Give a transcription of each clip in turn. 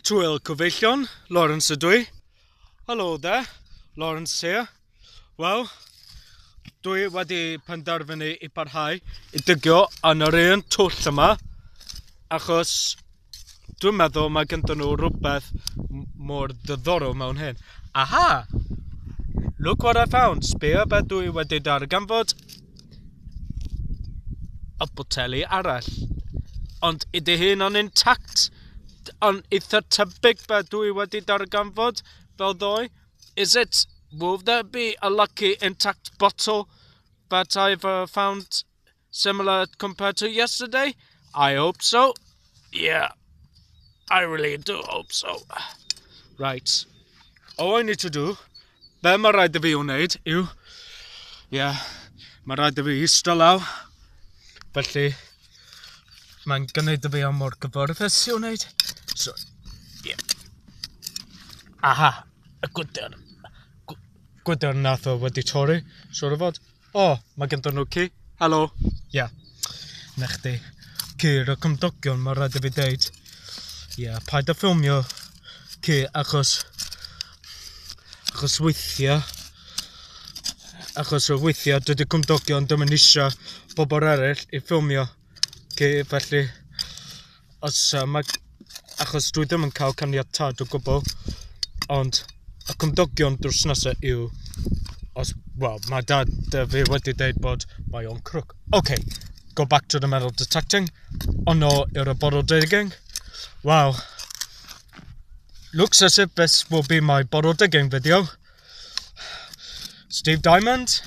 Twyl cyfeillion, Lawrence ydw i. Hello there, Lawrence here. Wel, dwi wedi penderfynu I parhau I dygio yn yr un twll yma, achos dwi'n meddwl mae gyda nhw rhywbeth mor ddiddorol mewn hyn. Aha! Look what I found. Sbio beth dwi wedi darganfod. Y boteli arall. Ond ydy hyn yn intact? Ond eitha tebyg beth dwi wedi darganfod fel ddoe. Will there be a lucky intact bottle that I've found similar compared to yesterday? I hope so. Yeah, I really do hope so. Right. All I need to do, be mae rhaid I fi wneud yw, mae rhaid I fi eistedd law. Felly, mae'n gwneud I fi am mor gyfforddus I wneud. So, yeah. Aha, y gwydr. Gwydr nath o wedi tori, siwr o fod. O, mae gyda nhw ci. Helo. Yeah. Na chdi. Cyr o cymdogion, mae rhaid I fi deud. Yeah, paid a ffilmio ci achos weithiau dydy cymdogion ddim yn eisiau bobl eraill I ffilmio ci, felly achos dwi ddim yn cael caniatad o gwbl, ond y cymdogion drws nesaf yw mae dad fi wedi deud bod mae o'n crwc. Okay, go back to the metal detecting. Ono i'r bottle digging. Wow. Looks as if this will be my bottle digging video. Steve Diamond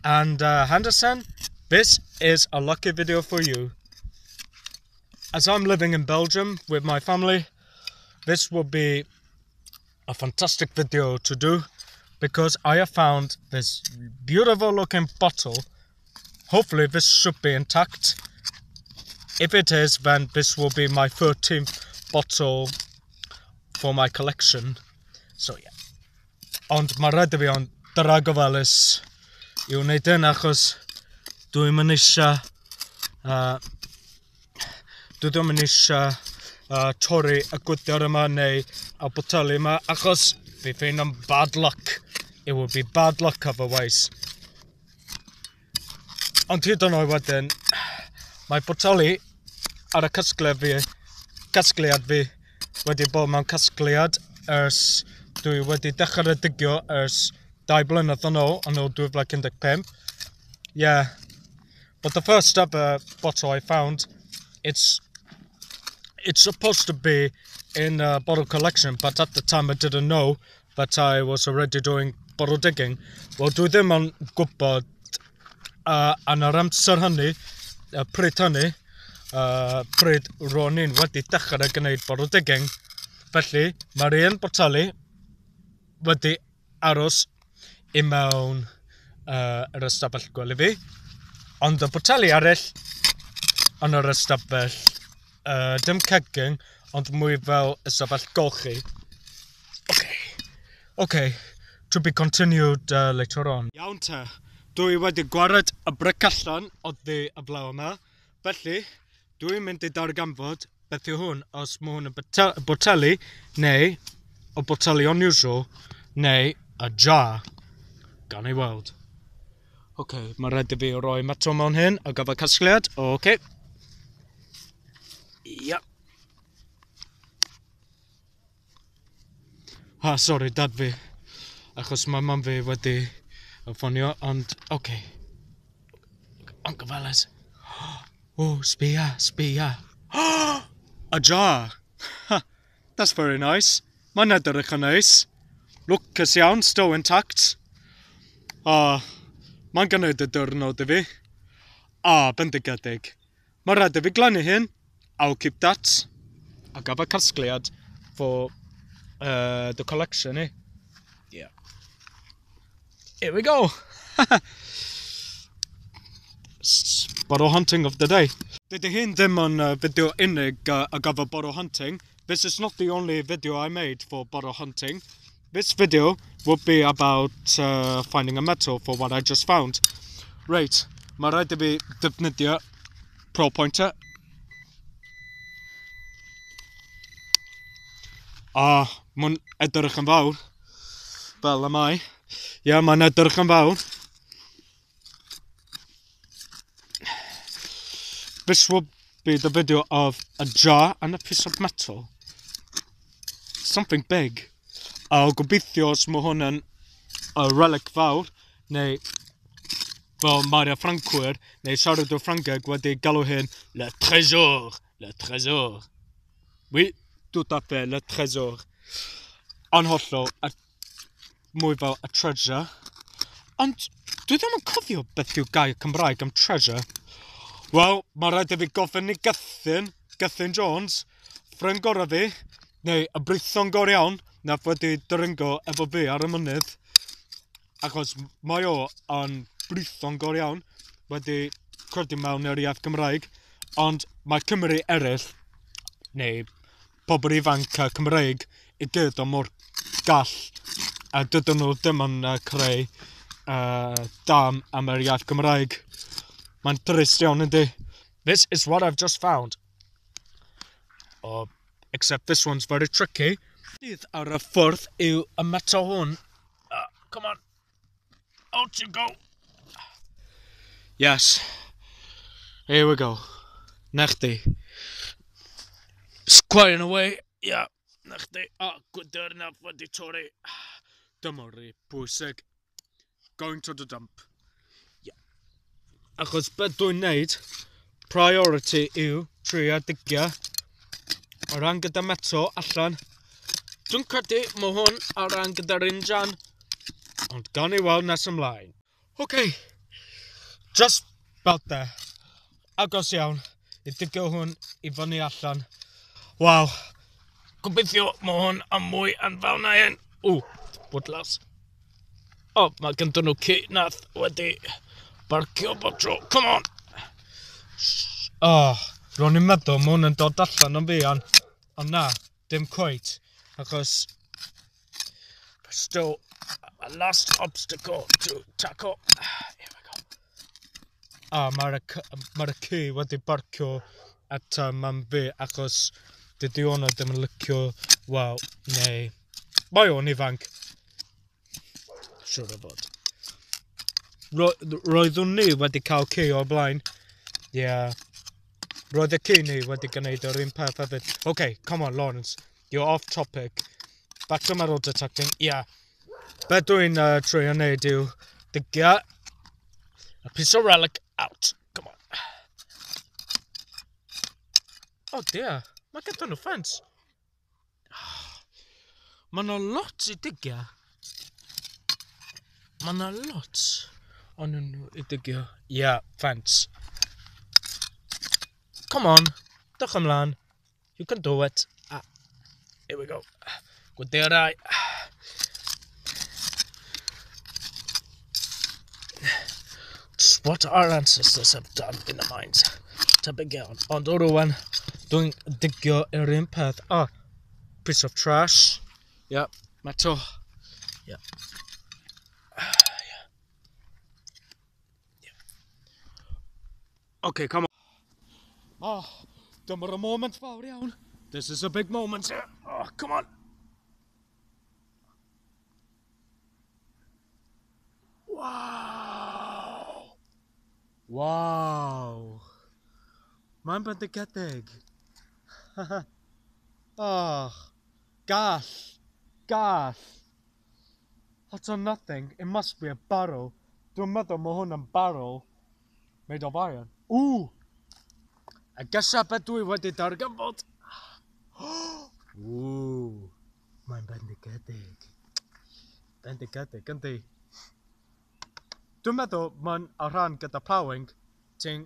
and Henderson, this is a lucky video for you. As I'm living in Belgium with my family, this will be a fantastic video to do because I have found this beautiful looking bottle. Hopefully this should be intact. If it is, then this will be my 13th bottle for my collection. So yeah. Ond mae rhaid I fi ond dragofalus I wneud hyn achos dwi'n yn eisiau tori y gwydr yma neu y boteli yma achos fi fe'n am bad luck. It will be bad luck otherwise. Ond hyd yn oed wedyn, mae boteli ar y casgliad fi wedi bod mewn casgliad ers dwi wedi dechrau digio ers 2 blynedd yn ôl 2015. Yeah, but the first ever bottle I found, it's supposed to be in a bottle collection, but at the time I didn't know that I was already doing bottle digging. Wel, dwi ddim yn gwybod yn yr amser hynny, pryd hynny, pryd ro'n i'n wedi dechrau gwneud bottle digging. Felly, mae'r un boteli wedi aros I mewn yr ystafell gwely fi. Ond y boteli eraill yn yr ystafell dim cegin, ond mwy fel ystafell golchi. Okay, to be continued later on. Iawn te, dwi wedi gwared y bric allan oddi y blaw yma. Felly, dwi'n mynd I darganfod beth yw hwn, os mae hwn yn boteli, neu o boteli unusual, neu a jar. Gan I weld. Okay, mae rhaid I fi roi metal mewn hyn a gyfer casgliad. Okay. Yep. Sorry, dad fi. Achos mae mam fi wedi ffonio, ond, okay. Ond gyfeles. Oh, sbia. A jar. That's very nice. Mae'n edrych yn neis. Lwcus iawn, still intact. Mae'n gwneud y diwrnod I fi. Bendigedig. Mae rhaid I fi glannu hyn. I'll keep that. A gyfer casgliad for the collection, eh? Yeah. Here we go. Bottle hunting of the day. Dydy hyn ddim yn video unig a gyfer bottle hunting. This is not the only video I made for bottle hunting. This video will be about finding a metal for what I just found. Right, mae rhaid I fi defnyddio pro pointer. Mae'n edrych yn fawr. Fel y mae. Ie, mae'n edrych yn fawr. This will be the video of a jar and a piece of metal. Something big. Gobeithio os mae hwn yn relic fawr, neu fel mae'r Ffrancwyr, neu siaradwr Ffrangeg wedi galw hyn le trésor. Le trésor. Oui, tout à fait, le trésor. Ond hollol, mwy fel a treasure. Ond dwi ddim yn cofio beth yw gair Cymraeg am treasure. Wel, mae rhaid I fi gofyn I Gethin Jones, ffrind gorau fi, neu y brython gorau iawn, na wedi dringo efo fi ar y mynydd. Achos mae o yn brython gorau iawn, wedi credu mewn i'r iaith Gymraeg, ond mae Cymru eraill, neu pobl ifanc Cymraeg, I gyd o mor gall, a dydyn nhw ddim yn creu dam am yr iaith Gymraeg. Mae'n trist iawn yndi. This is what I've just found. Except this one's very tricky. Dydd ar y ffordd yw y metal hwn. Come on. Out you go. Yes. Here we go. Nechdi. Squaring away. Yeah. Nechdi. Coeden wedi tori. Dymori. Pwysig. Going to the dump. Yeah. Achos beth dwi'n neud, priority yw trio digio o ran gyda metal allan. Dwi'n credu mae hwn o ran gyda'r injan, ond gawn ni weld nes ymlaen. Okay, just about there. Agos iawn I digio hwn I fyny allan. Waw, gobeithio mae hwn am mwy yn fawn na hyn. Bwdlas. Mae gynddyn nhw ci nath wedi barcio bob tro. Come on. Ro'n i'n meddwl mae hwn yn dod allan am fi, ond na, dim cweit. Achos there's still a last obstacle to tackle. Here we go. Mae'r ci wedi barcio at mam fi achos dydy hwnna ddim yn licio, wel, neu mae o'n ifanc. Siwr o fod. Roeddwn ni wedi cael ci o'r blaen. Yeah. Roedd y ci ni wedi gwneud yr un peth hefyd. Okay, come on, Lawrence. You're off topic. Back to metal detecting. Yeah. Be dwi'n trio wneud yw digio a piece of relic out. Come on. Oh dear. Mae gyda nhw ffens. Mae nhw lot I digio. Mae nhw lot o'n nhw I digio. Yeah, ffens. Come on. Dwch ymlaen. You can do it. Here we go. Good day, right. Just what our ancestors have done in the mines to begin. Ond o rwan, dwi'n digio yr un peth. Piece of trash. Yep, metal. Yep. Okay, come on. Dyma'r moment fawr iawn. This is a big moment here. Come on. Wow. Wow. Mae'n bendigedig. Gall. That's on nothing. It must be a barrel. Dwi'n meddwl mae hwn yn barrel made of iron. I guess beth dwi wedi darganfod. Mae'n bendigedig. Bendigedig, yndi. Dwi'n meddwl mae'n a rhan gyda plowing, ti'n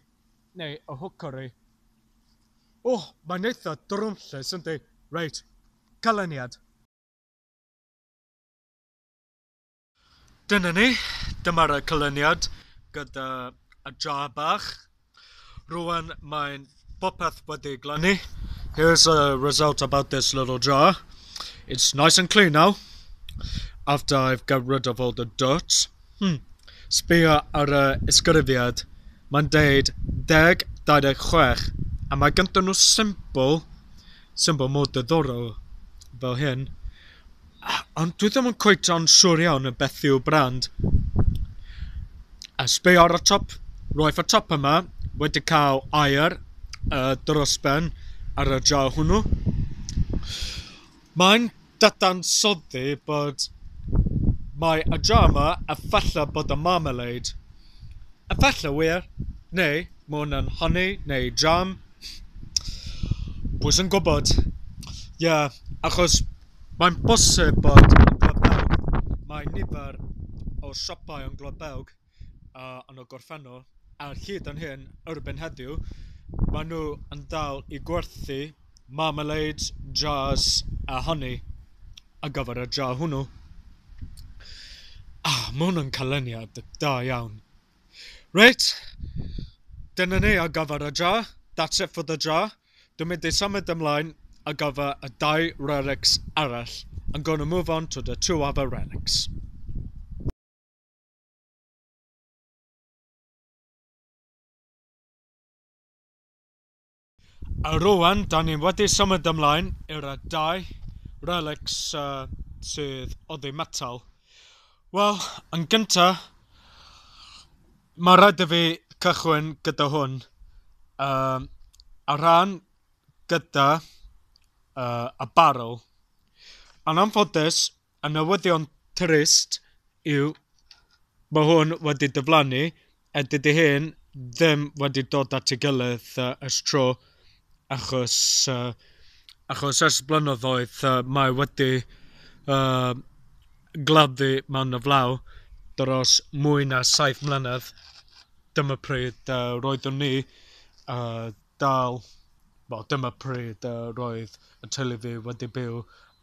neu y hwcori. Mae'n eitha drwmllus, yndi. Reit, canlyniad. Dyna ni, dyma'r canlyniad gyda y jar bach. Rwan mae'n popeth wedi glannu. Here's a result about this little jar. It's nice and clean now. After I've got rid of all the dirt. Sbïo ar y ysgrifiad. Mae'n deud 10-26. A mae gynta nhw symbol mor diddorol. fel hyn. Ond dwi ddim yn cweit o'n siŵr iawn y beth yw brand. A sbio ar y top, roedd y top yma wedi cael aer dros ben ar y jar hwnnw. Mae'n dadansoddi bod mae y jar yma efallai bod y marmalade. Efallai wir, neu mae hwnna'n honey neu jam. Pwy sy'n gwybod? Achos mae'n bosib bod yn Globewg mae nifer o siopau yn Globewg yn y gorffennol ar hyd yn hyn erbyn heddiw maen nhw yn dal i gwerthu marmalade, jars a honey ar gyfer y jar hwnnw. Mae hwnna'n canlyniad da iawn. Reit, dyna ni ar gyfer y jar. That's it for the jar. Dwi'n mynd i symud ymlaen ar gyfer y 2 relics arall. I'm going to move on to the 2 other relics. A rwan, da ni wedi symud ymlaen i'r 2 relics sydd oddi metal. Wel, yn gyntaf, mae rhaid i fi cychwyn gyda hwn. Ar ran gyda y barrel. Yn anffodus, y newyddion trist yw mae hwn wedi diflannu a dydy hyn ddim wedi dod at ei gilydd ys tro achos ers blynyddoedd mae wedi gladdu mewn y flaw dros mwy na 7 mlynedd. Dyma pryd roeddwn ni dyma pryd roedd y teulu fi wedi byw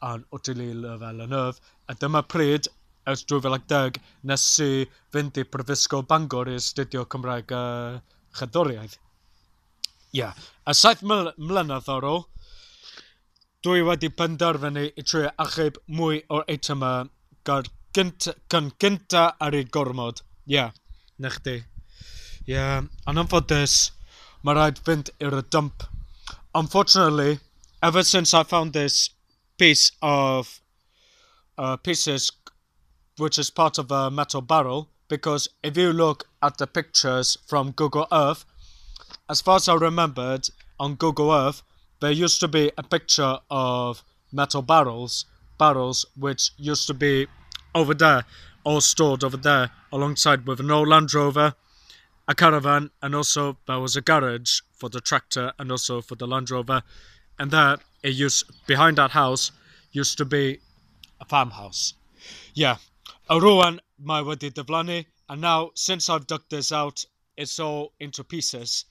yn Wtili Lefel y Nyf, a dyma pryd, ers 2010, nes I fynd I Prifysgol Bangor I astudio Cymraeg Cherddoriaeth. A 7 mlynedd ar ôl, dwi wedi penderfynu I trio achub mwy o'r eitemau gan gynta ar ei gormod. Na chdi. Yn anffodus, mae rhaid fynd i'r dump. Unfortunately, ever since I found this piece of pieces which is part of a metal barrel, because if you look at the pictures from Google Earth, as far as I remembered on Google Earth, there used to be a picture of metal barrels which used to be over there, all stored over there, alongside with an old Land Rover, a caravan, and also there was a garage for the tractor and also for the Land Rover. And there, behind that house, used to be a farmhouse. A rwan mae wedi diflannu, and now, since I've dug this out, it's all into pieces.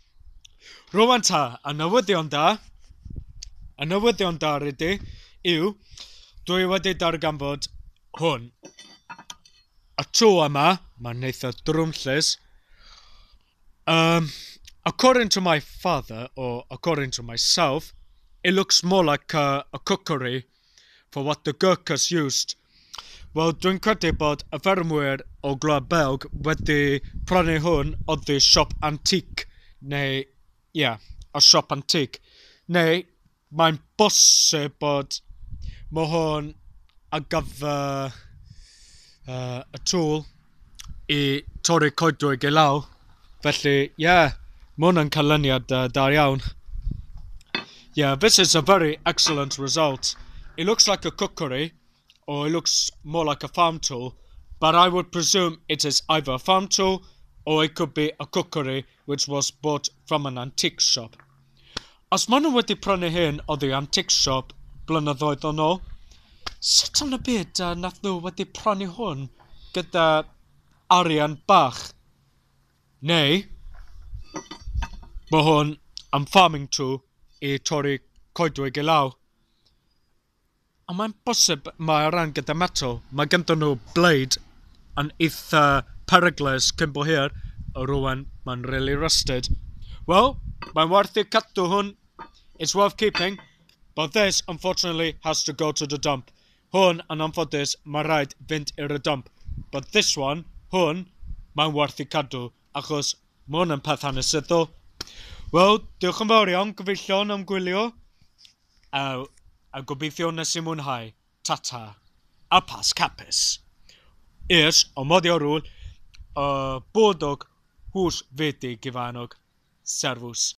Rwan ta, a newyddion da rydw yw, dwi wedi darganfod hwn. Y tool yma, mae'n eitha drwmllus. According to my father, or according to myself, it looks more like a cookery for what the Gurkhas used. Wel, dwi'n credu bod y ffermwyr o Globewg wedi prynu hwn oddi siop antic, neu, a siop antic. Neu, mae'n bosib bod mae hwn ar gyfer y tool I tori coedwig I lawr. Felly, mae hwnna'n canlyniad da iawn. This is a very excellent result. It looks like a cookery, or it looks more like a farm tool, but I would presume it is either a farm tool, or it could be a cookery which was bought from an antique shop. Os maen nhw wedi prynu hyn o the antique shop blynyddoedd yn ôl, sut yn y byd nath nhw wedi prynu hwn gyda arian bach? Neu, mae hwn yn farming tool I tori coedwig I lawr. A mae'n bosib mae ar ran gyda metal. Mae gyda nhw blade yn eitha peryglis cyn bo hir, a rwan mae'n really rusted. Well, mae'n werth I cadw hwn. It's worth keeping, but this unfortunately has to go to the dump. Hwn yn anffodus mae rhaid fynd i'r dump. But this one, hwn, mae'n werth I cadw, achos mae hwn yn peth hanesyddol. Wel, diolch yn fawr iawn, gyfeillion am gwylio. a gobeithio nes i mwynhau. Tata. A pas capus. Eerst, om modiorul, bodog, hús veti gyfanog. Servus.